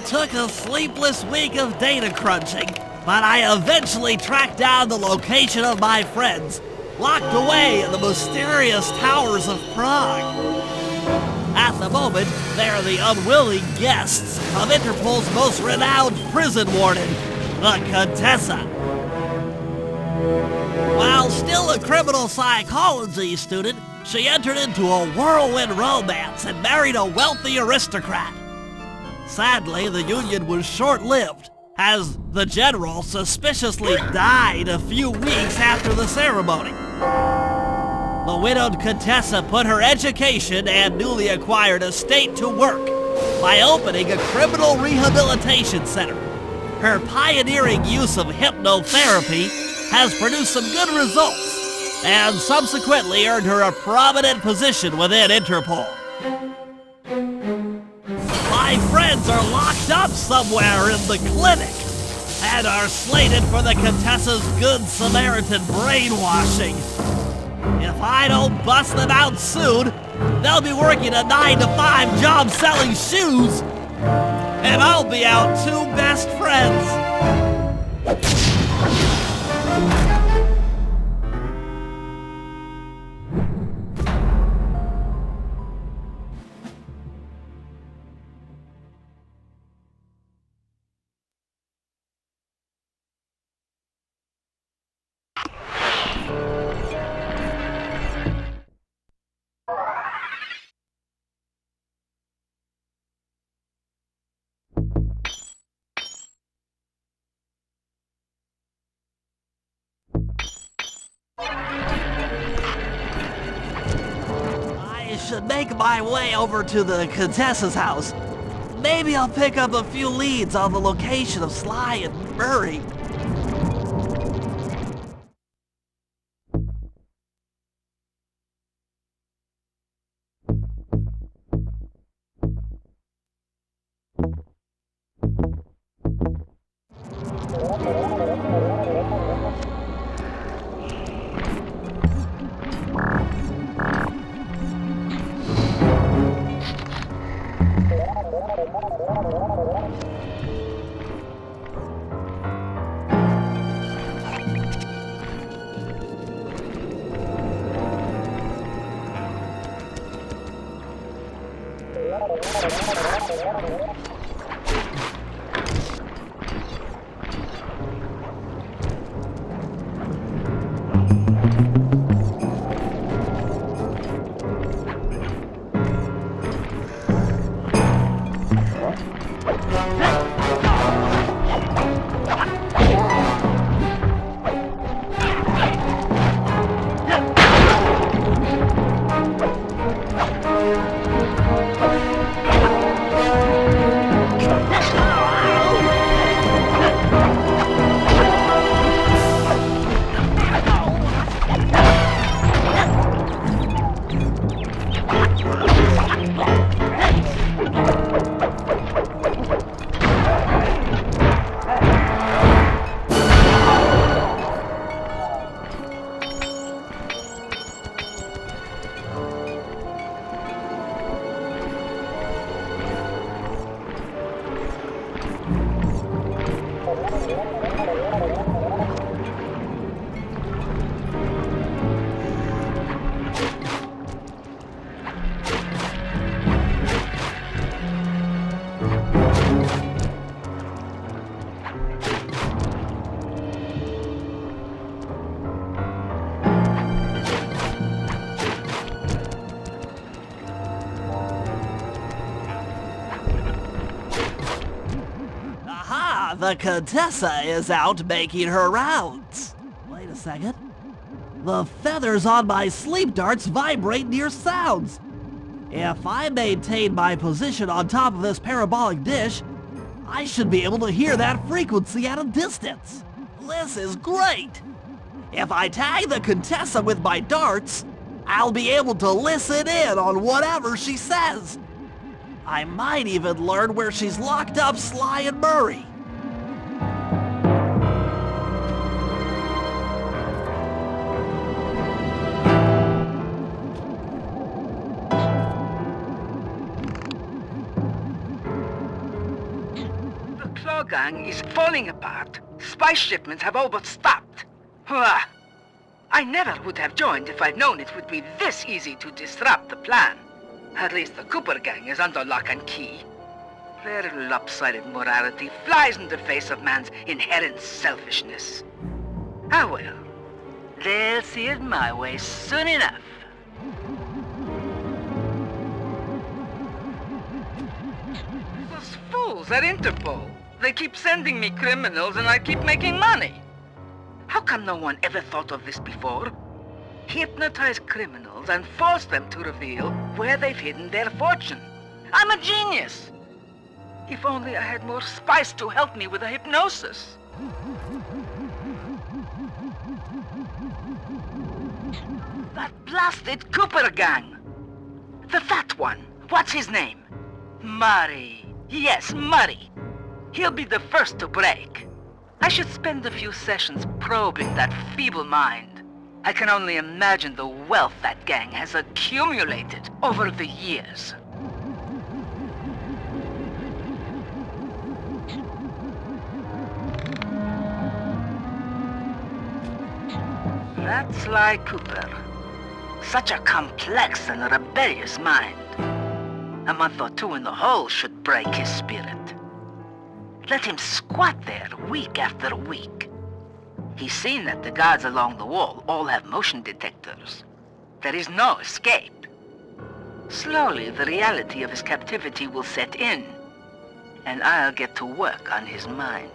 took a sleepless week of data crunching, but I eventually tracked down the location of my friends, locked away in the mysterious towers of Prague. At the moment, they're the unwilling guests of Interpol's most renowned prison warden, the Contessa. While still a criminal psychology student, she entered into a whirlwind romance and married a wealthy aristocrat. Sadly, the union was short-lived, as the general suspiciously died a few weeks after the ceremony. The widowed Contessa put her education and newly acquired estate to work by opening a criminal rehabilitation center. Her pioneering use of hypnotherapy has produced some good results and subsequently earned her a prominent position within Interpol. My friends are locked up somewhere in the clinic and are slated for the Contessa's Good Samaritan brainwashing. If I don't bust them out soon, they'll be working a 9-to-5 job selling shoes, and I'll be out two best friends. I should make my way over to the Contessa's house. Maybe I'll pick up a few leads on the location of Sly and Murray. The Contessa is out making her rounds. Wait a second. The feathers on my sleep darts vibrate near sounds. If I maintain my position on top of this parabolic dish, I should be able to hear that frequency at a distance. This is great. If I tag the Contessa with my darts, I'll be able to listen in on whatever she says. I might even learn where she's locked up Sly and Murray. Gang is falling apart. Spy shipments have all but stopped. I never would have joined if I'd known it would be this easy to disrupt the plan. At least the Cooper Gang is under lock and key. Their lopsided morality flies in the face of man's inherent selfishness. Ah well, they'll see it my way soon enough. Those fools at Interpol. They keep sending me criminals and I keep making money. How come no one ever thought of this before? Hypnotize criminals and force them to reveal where they've hidden their fortune. I'm a genius! If only I had more spice to help me with the hypnosis. That blasted Cooper Gang! The fat one, what's his name? Murray. Yes, Murray. He'll be the first to break. I should spend a few sessions probing that feeble mind. I can only imagine the wealth that gang has accumulated over the years. That's Sly Cooper. Such a complex and rebellious mind. A month or two in the hole should break his spirit. Let him squat there week after week. He's seen that the guards along the wall all have motion detectors. There is no escape. Slowly, the reality of his captivity will set in, and I'll get to work on his mind.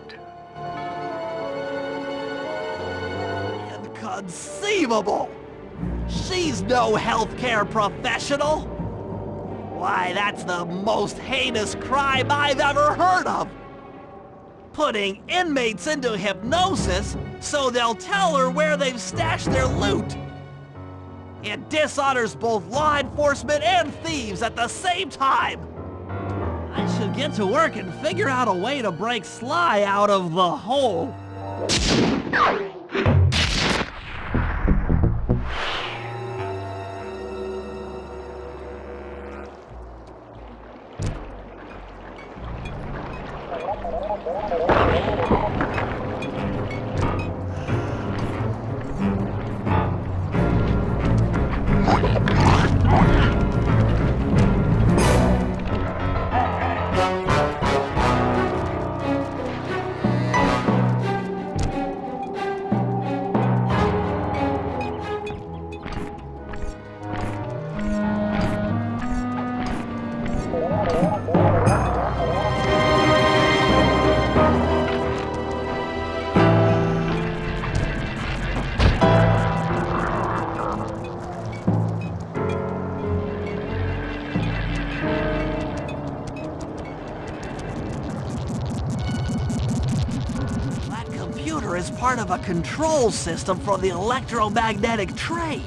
Inconceivable! She's no healthcare professional! Why, that's the most heinous crime I've ever heard of! Putting inmates into hypnosis so they'll tell her where they've stashed their loot. It dishonors both law enforcement and thieves at the same time. I should get to work and figure out a way to break Sly out of the hole. Is part of a control system for the electromagnetic train.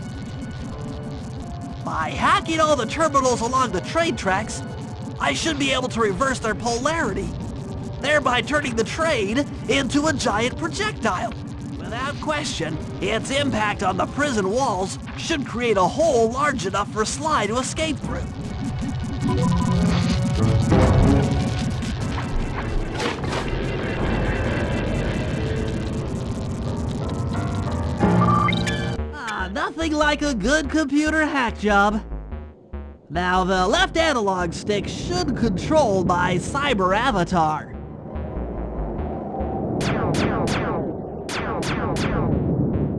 By hacking all the terminals along the train tracks, I should be able to reverse their polarity, thereby turning the train into a giant projectile. Without question, its impact on the prison walls should create a hole large enough for Sly to escape through. Nothing like a good computer hack job. Now, the left analog stick should control my cyber avatar.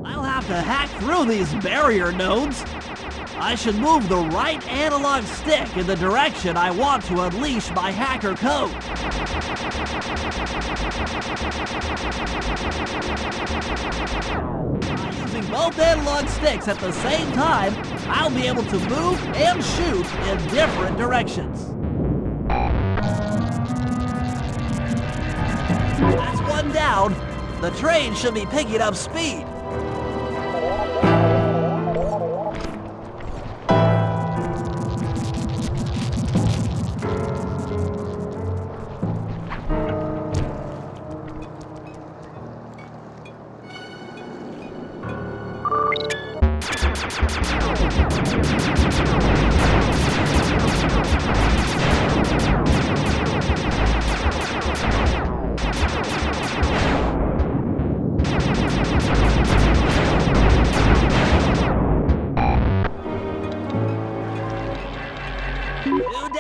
I'll have to hack through these barrier nodes. I should move the right analog stick in the direction I want to unleash my hacker code. Using both analog sticks at the same time, I'll be able to move and shoot in different directions. That's one down. The train should be picking up speed.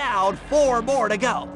down 4 more to go.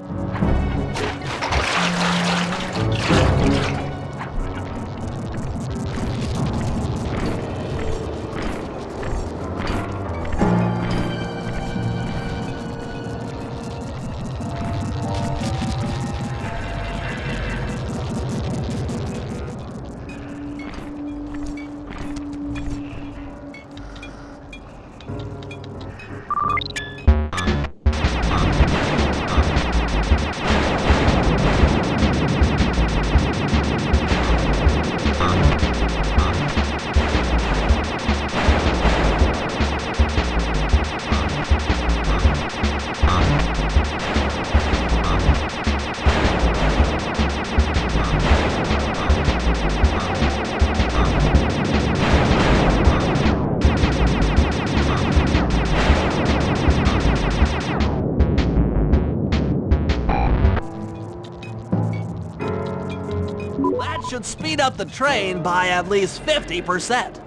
That should speed up the train by at least 50%.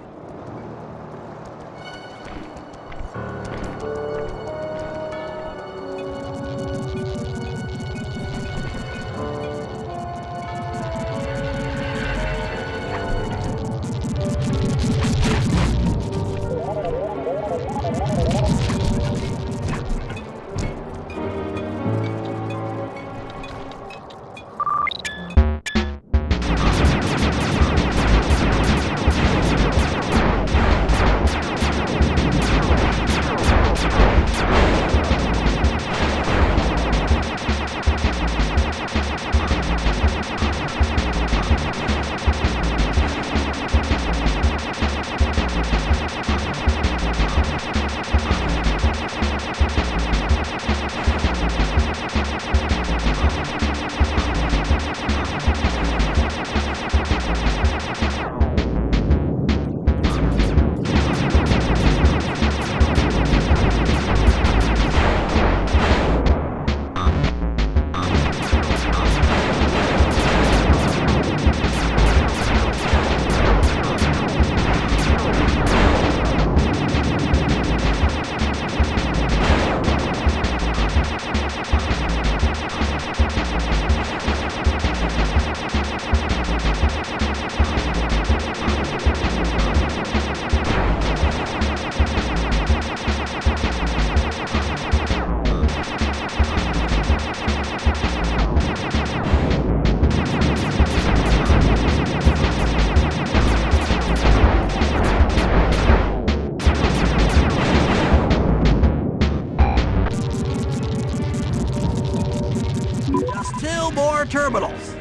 Just 2 more terminals.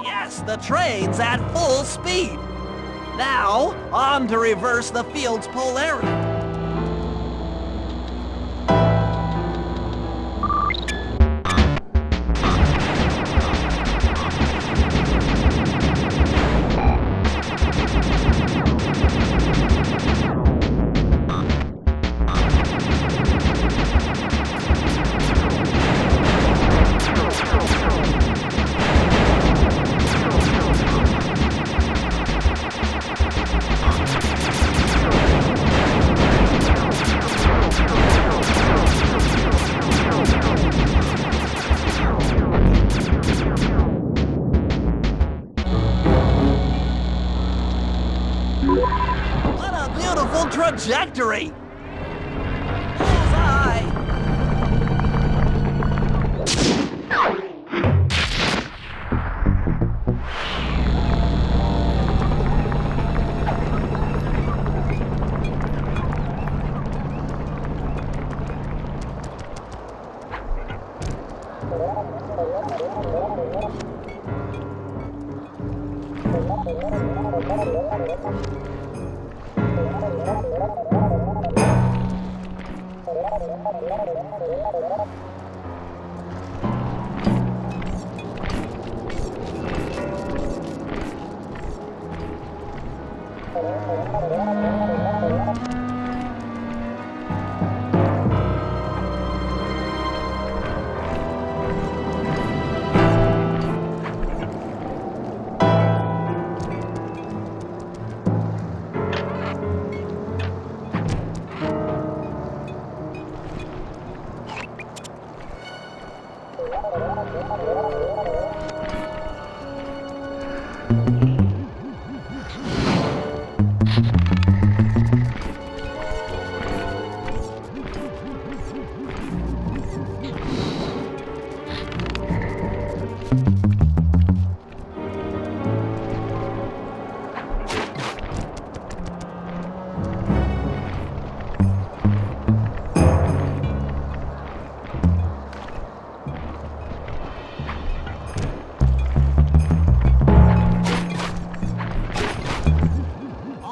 Yes, the train's at full speed. Now, on to reverse the field's polarity. trajectory! Bullseye!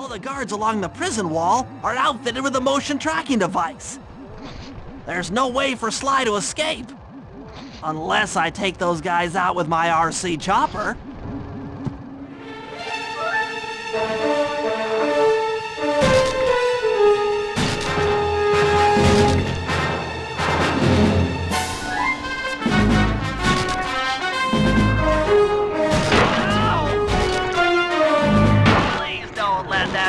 The guards along the prison wall are outfitted with a motion tracking device. There's no way for Sly to escape. Unless I take those guys out with my RC chopper.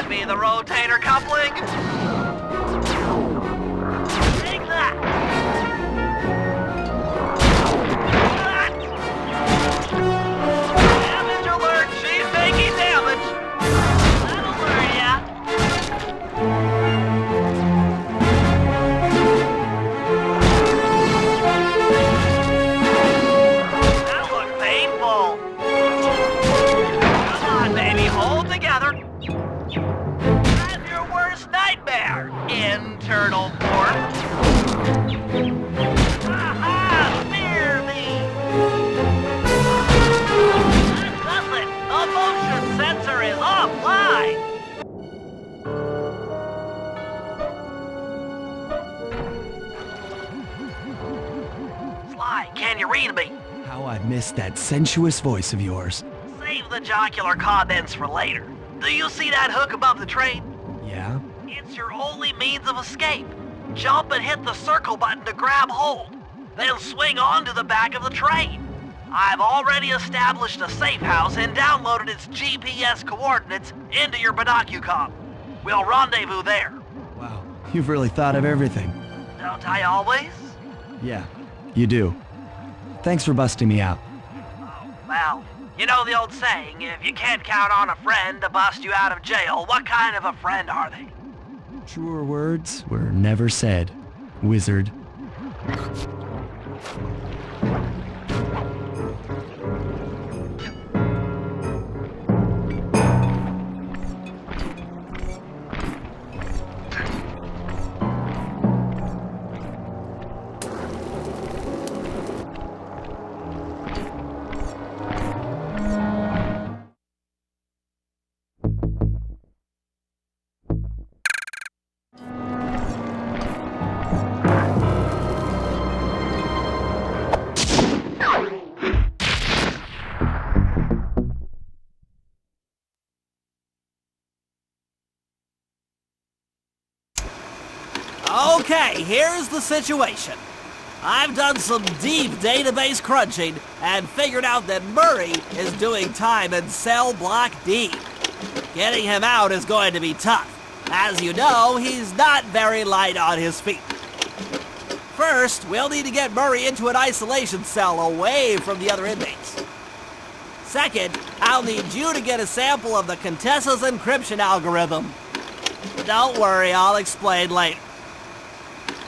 Be the rotator coupling. Take that. Damage alert. She's taking damage. That'll learn ya. That looked painful. Come on, baby. Hold together. Nightmare, internal form. Aha! Fear me! That's nothing. A motion sensor is offline. Sly, can you read me? How I missed that sensuous voice of yours. Save the jocular comments for later. Do you see that hook above the train? Yeah? It's your only means of escape. Jump and hit the circle button to grab hold. Then swing onto the back of the train. I've already established a safe house and downloaded its GPS coordinates into your binocucom. We'll rendezvous there. Wow, you've really thought of everything. Don't I always? Yeah, you do. Thanks for busting me out. Well, you know the old saying, if you can't count on a friend to bust you out of jail, what kind of a friend are they? Truer words were never said, wizard. Okay, here's the situation. I've done some deep database crunching and figured out that Murray is doing time in cell block D. Getting him out is going to be tough. As you know, he's not very light on his feet. First, we'll need to get Murray into an isolation cell away from the other inmates. Second, I'll need you to get a sample of the Contessa's encryption algorithm. Don't worry, I'll explain later.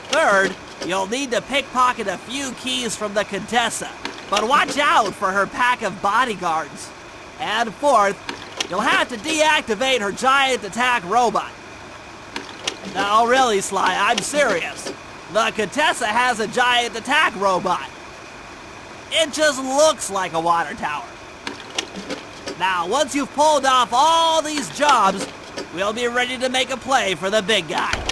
Third, you'll need to pickpocket a few keys from the Contessa, but watch out for her pack of bodyguards. And fourth, you'll have to deactivate her giant attack robot. No, really, Sly, I'm serious. The Contessa has a giant attack robot. It just looks like a water tower. Now, once you've pulled off all these jobs, we'll be ready to make a play for the big guy.